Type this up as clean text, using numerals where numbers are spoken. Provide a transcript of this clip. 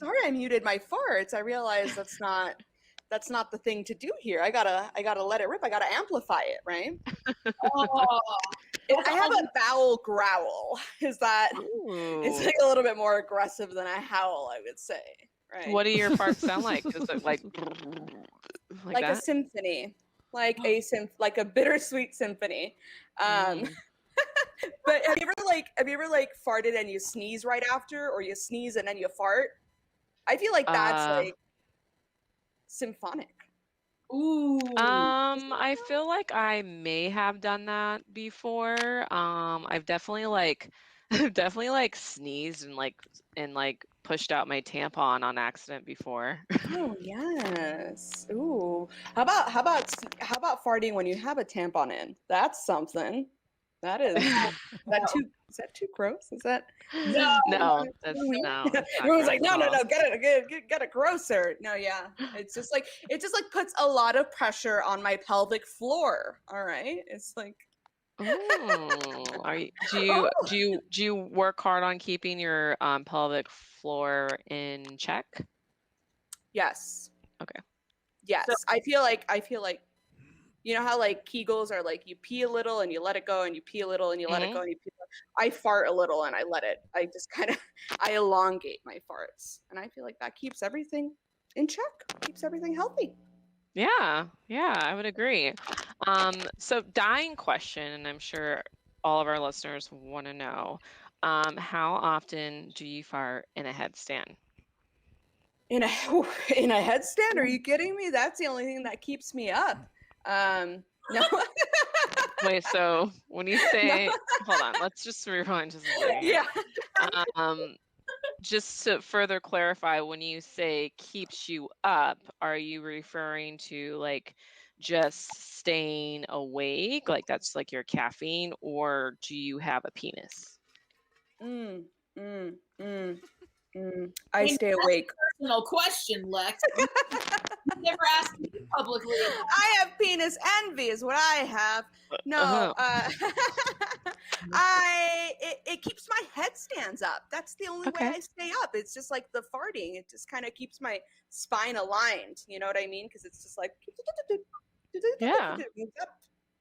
sorry I muted my farts. I realized that's not the thing to do here. I gotta let it rip. I gotta amplify it, right? Oh, I have a bowel growl. It's like a little bit more aggressive than a howl, I would say. Right. What do your farts sound like? Is it like like a symphony, like a bittersweet symphony. But have you ever farted and you sneeze right after, or you sneeze and then you fart? I feel like that's like symphonic. Ooh. I feel like I may have done that before. I've definitely sneezed and pushed out my tampon on accident before. Oh yes. Ooh. How about farting when you have a tampon in? That's something. That is. Is that too gross? Is that no? That's no. Everyone's like, no, get it grosser. No, yeah. It just puts a lot of pressure on my pelvic floor. All right, it's like. Do you work hard on keeping your pelvic floor in check? Yes. Okay. Yes, so, I feel like you know how like Kegels are like you pee a little and you let it go and you pee a little and you let it go and you pee. I fart a little and I let it. I just I elongate my farts, and I feel like that keeps everything in check, keeps everything healthy. Yeah, I would agree. So dying question, and I'm sure all of our listeners want to know, how often do you fart in a headstand? In a headstand? Are you kidding me? That's the only thing that keeps me up. No. Wait, so when you say, hold on, let's just rewind just a second. Yeah. Just to further clarify, when you say keeps you up, are you referring to like just staying awake? Like that's like your caffeine, or do you have a penis? I stay awake. Personal question, Lex. Never asked me publicly. I have penis envy, is what I have. No, it keeps my headstands up. That's the only way I stay up. It's just like the farting. It just kind of keeps my spine aligned. You know what I mean? Because it's just like yeah.